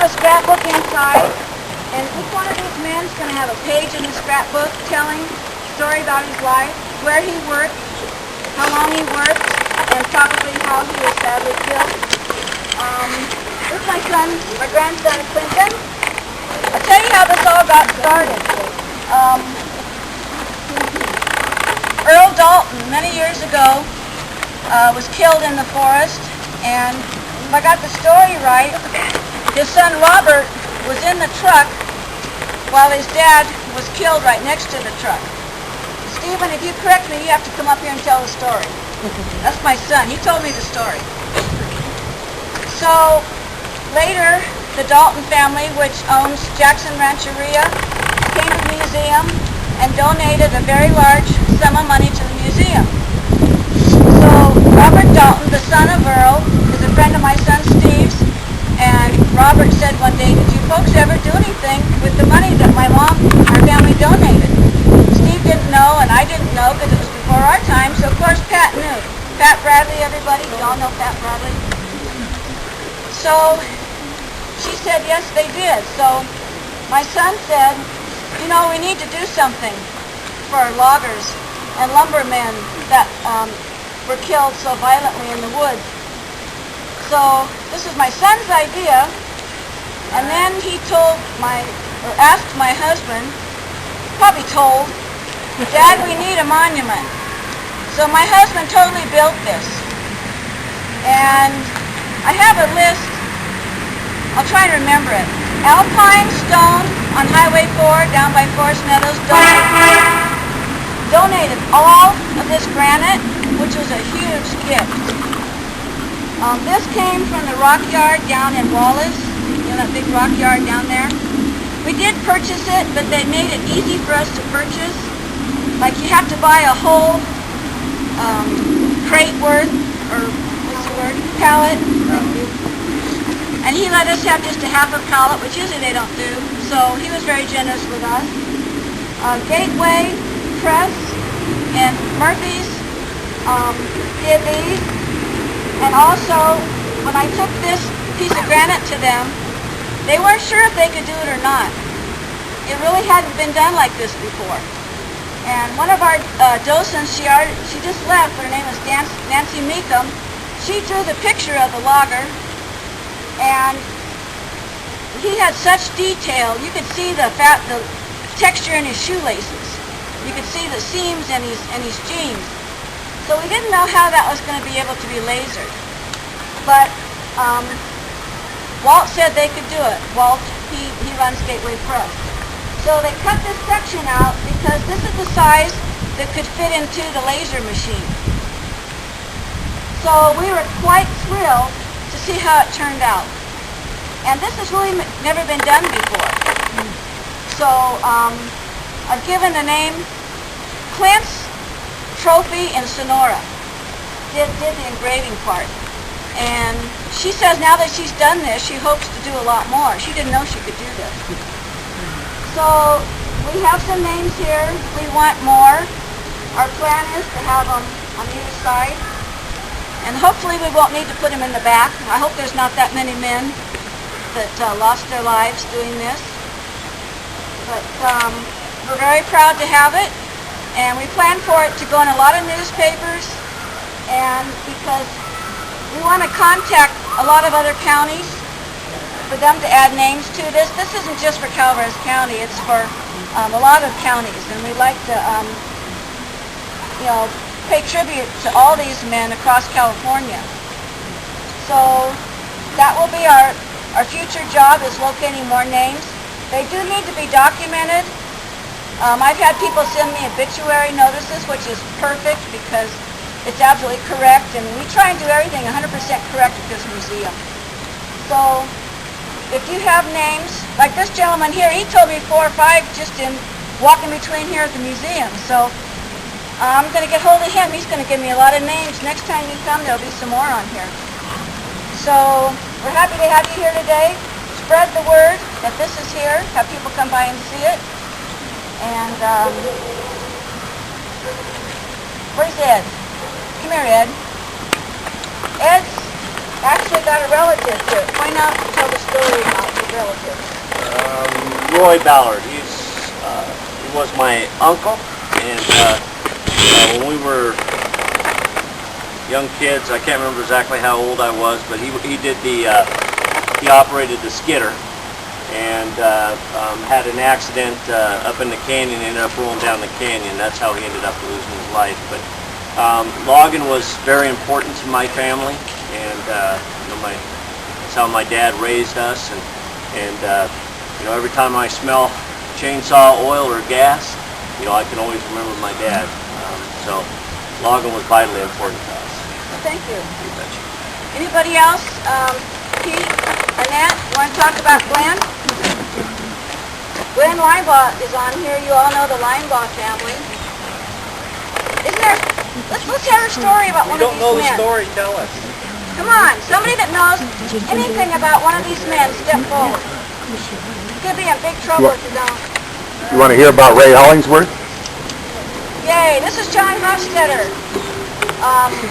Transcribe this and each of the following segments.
a scrapbook inside, and each one of these men is going to have a page in the scrapbook telling a story about his life, where he worked, how long he worked, and probably how he was sadly killed. This is my grandson Clinton. I'll tell you how this all got started. Earl Dalton, many years ago, was killed in the forest, and if I got the story right, his son Robert was in the truck while his dad was killed right next to the truck. Stephen, if you correct me, you have to come up here and tell the story. That's my son. He told me the story. So later, the Dalton family, which owns Jackson Rancheria, came to the museum and donated a very large sum of money to the museum. So Robert Dalton, the son of Earl, is a friend of my son Steve's, and Robert said one day, "Did you folks ever do anything with the money that our family donated?" Steve didn't know, and I didn't know because it was before our time, so of course Pat knew. Pat Bradley, everybody, you all know Pat Bradley? So she said, yes, they did. So my son said, you know, we need to do something for loggers and lumbermen that were killed so violently in the woods. So this is my son's idea, and then he asked my husband, probably told, Dad, we need a monument. So my husband totally built this. And I have a list. I'll try to remember it. Alpine Stone on Highway 4 down by Forest Meadows donated all of this granite, which was a huge gift. This came from the rock yard down in Wallace, you know, that big rock yard down there. We did purchase it, but they made it easy for us to purchase. Like you have to buy a whole crate worth, or what's the word, pallet. And he let us have just a half a pallet, which usually they don't do. So he was very generous with us. Gateway Press and Murphy's did these. And also, when I took this piece of granite to them, they weren't sure if they could do it or not. It really hadn't been done like this before. And one of our docents, she just left, her name is Nancy Meekum. She drew the picture of the logger, and he had such detail. You could see the texture in his shoelaces. You could see the seams in his jeans. So we didn't know how that was going to be able to be lasered. But Walt said they could do it. Walt, he runs Gateway Press. So they cut this section out because this is the size that could fit into the laser machine. So we were quite thrilled to see how it turned out. And this has really never been done before. So I've given the name Clint's Trophy in Sonora. Did the engraving part. And she says now that she's done this, she hopes to do a lot more. She didn't know she could do this. So we have some names here. We want more. Our plan is to have them on either side. And hopefully we won't need to put them in the back. I hope there's not that many men that lost their lives doing this. But we're very proud to have it. And we plan for it to go in a lot of newspapers. And because we want to contact a lot of other counties for them to add names to this. This isn't just for Calaveras County, it's for a lot of counties, and we'd like to, pay tribute to all these men across California. So that will be our future job, is locating more names. They do need to be documented. I've had people send me obituary notices, which is perfect because it's absolutely correct, and we try and do everything 100% correct at this museum. So if you have names, like this gentleman here, he told me 4 or 5 just in walking between here at the museum. So I'm going to get hold of him. He's going to give me a lot of names. Next time you come, there'll be some more on here. So we're happy to have you here today. Spread the word that this is here. Have people come by and see it. And where's Ed? Come here, Ed. Ed's actually got a relative here. Point out and tell the story about the relative. Roy Ballard. He was my uncle, and when we were young kids, I can't remember exactly how old I was, but he operated the skidder, and had an accident up in the canyon, ended up rolling down the canyon. That's how he ended up losing his life. But logging was very important to my family, and that's how my dad raised us. And every time I smell chainsaw oil or gas, I can always remember my dad. So logging was vitally important to us. Well, thank you. You betcha. Anybody else? Pete, Annette, want to talk about Glenn? Glenn Linebaugh is on here. You all know the Linebaugh family. Isn't there? Let's have a story about one of these men. You don't know the story, tell us. Come on, somebody that knows anything about one of these men, step forward. You could be in big trouble if you don't. You want to hear about Ray Hollingsworth? Yay, this is John Hofstetter,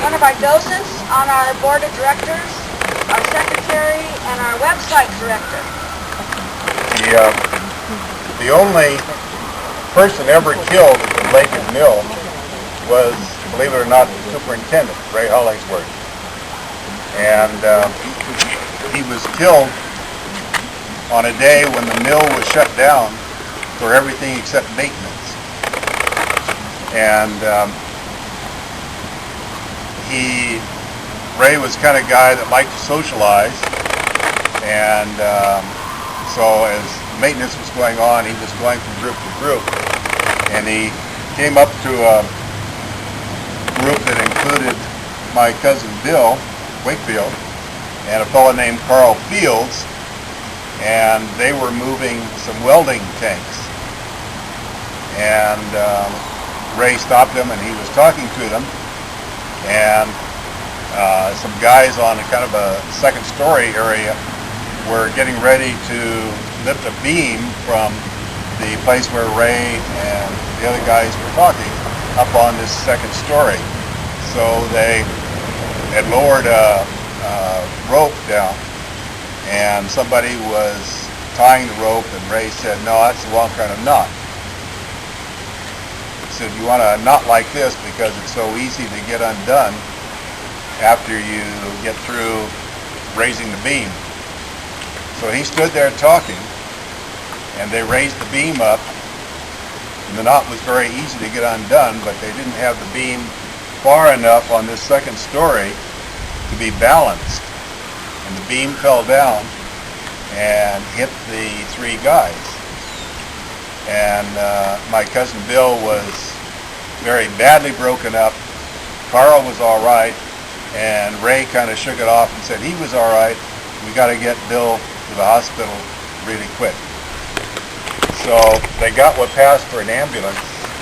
one of our docents on our board of directors, our secretary, and our website director. The only person ever killed at the Lake and Mill was, believe it or not, the superintendent, Ray Hollingsworth. And he was killed on a day when the mill was shut down for everything except maintenance. And Ray was the kind of guy that liked to socialize, and so as maintenance was going on, he was going from group to group, and he came up to a group that included my cousin Bill Wakefield and a fellow named Carl Fields, and they were moving some welding tanks. And Ray stopped them, and he was talking to them, and some guys on a kind of a second story area were getting ready to lift a beam from the place where Ray and the other guys were talking up on this second story. So they had lowered a rope down, and somebody was tying the rope, and Ray said, "No, that's the wrong kind of knot." He said, "You want a knot like this because it's so easy to get undone after you get through raising the beam." So he stood there talking, and they raised the beam up, and the knot was very easy to get undone, but they didn't have the beam far enough on this second story to be balanced, and the beam fell down and hit the three guys. And my cousin Bill was very badly broken up. Carl was all right, and Ray kind of shook it off and said he was all right. We got to get Bill to the hospital really quick. So they got what passed for an ambulance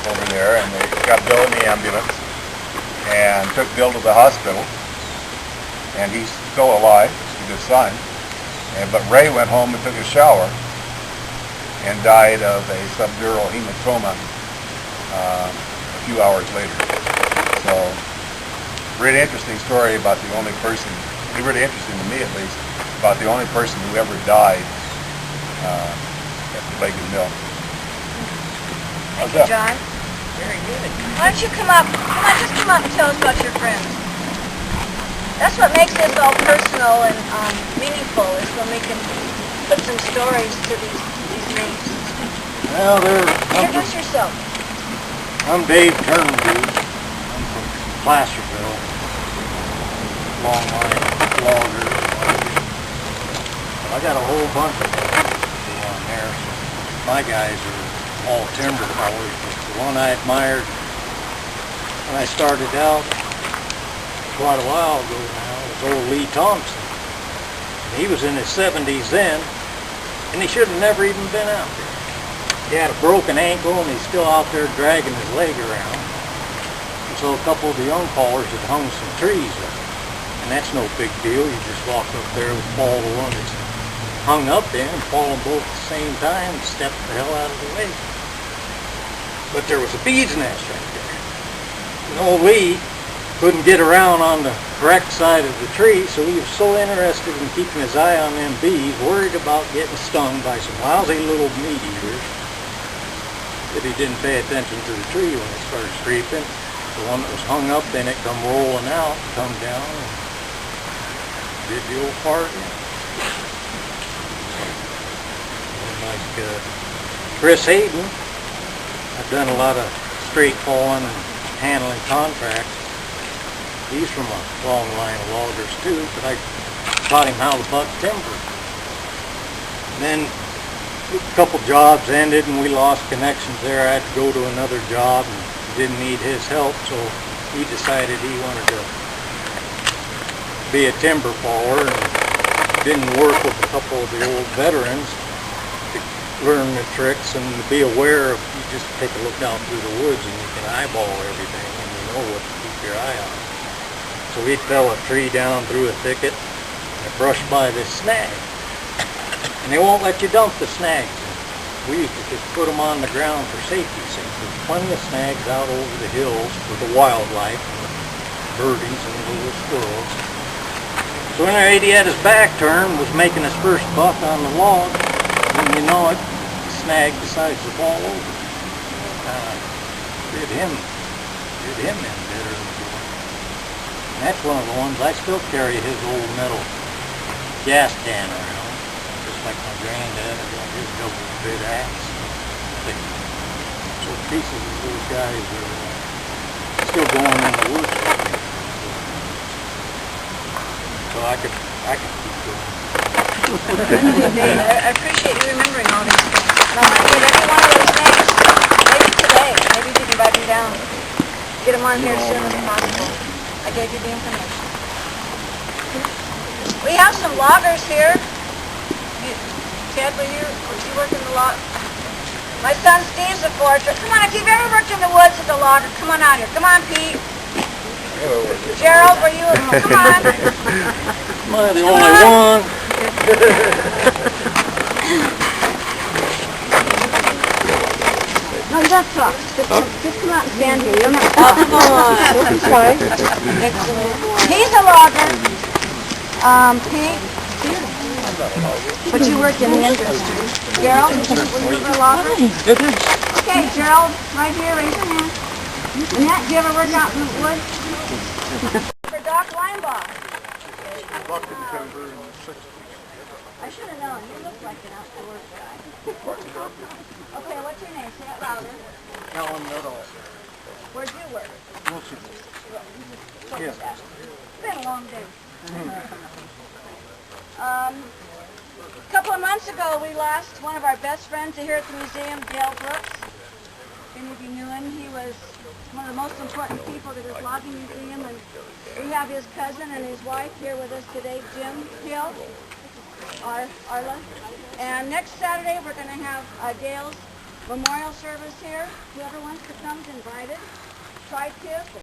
over there, and they got Bill in the ambulance and took Bill to the hospital, and he's still alive. It's a good sign. But Ray went home and took a shower and died of a subdural hematoma a few hours later. So, really interesting story about the only person, really interesting to me at least, about the only person who ever died at the Lake and Mill. Thank you, John. Very good. Why don't you come up? Just come up and tell us about your friends. That's what makes this all personal and meaningful, is when we can put some stories to these names. Well, Introduce yourself. I'm Dave Turnbull. I'm from Placerville. Long line logger. I got a whole bunch of people on there. My guys are all timber haulers, but the one I admired when I started out quite a while ago now was old Lee Thompson. He was in his 70s then, and he should have never even been out there. He had a broken ankle, and he's still out there dragging his leg around. And so a couple of the young haulers had hung some trees up, and that's no big deal. You just walk up there and fall the one that's hung up in, and fall them both at the same time, and step the hell out of the way. But there was a bee's nest right there. And old Lee couldn't get around on the correct side of the tree, so he was so interested in keeping his eye on them bees, worried about getting stung by some lousy little meat eaters, that he didn't pay attention to the tree when it started creeping. The one that was hung up in it come rolling out, come down, and did the old part. And like Chris Hayden, I've done a lot of straight calling and handling contracts. He's from a long line of loggers too, but I taught him how to buck timber. And then a couple jobs ended and we lost connections there. I had to go to another job and didn't need his help, so he decided he wanted to be a timber faller and didn't work with a couple of the old veterans to learn the tricks and to be aware of, you just take a look down through the woods and you can eyeball everything and you know what to keep your eye on. So he'd fell a tree down through a thicket and it brushed by this snag. And they won't let you dump the snags. We used to just put them on the ground for safety's sake. There's plenty of snags out over the hills for the wildlife, birdies and little squirrels. So anyway, he had his back turned, was making his first buck on the log, and you know it, the snag decides to fall over. Did him in better than before. And that's one of the ones, I still carry his old metal gas can around, just like my granddad. I got his double bit axe. So pieces of those guys are still going in the woods with me. So I could keep going. I appreciate you remembering all these things. No, I did every one of those things. Maybe today. Maybe you can write them down. Get them on here as soon as possible. I gave you the information. We have some loggers here. Ted, would you work in the log? My son Steve's a forester. Come on, if you've ever worked in the woods as a logger, come on out here. Come on, Pete. Gerald, were you? Come on. Am I the only one? No, you don't talk. Just come out and stand here. You don't have to talk. Come on. Don't try. He's a logger. Pete. But you worked in the industry. Gerald, were you a logger? Okay, Gerald, right here, raise your hand. Annette, did you ever work out in the woods? For Doc Weinbach. I should have known. You look like an outdoors guy. Okay, what's your name? Say it louder. Alan Nuttall. Where'd you work? Yeah. It's been a long day. A couple of months ago, we lost one of our best friends here at the museum, Dale Brooks. If any of you knew him, he was one of the most important people to this logging museum, and we have his cousin and his wife here with us today, Jim Hill, Arla. And next Saturday, we're going to have Dale's memorial service here. Whoever wants to come is invited. Try to.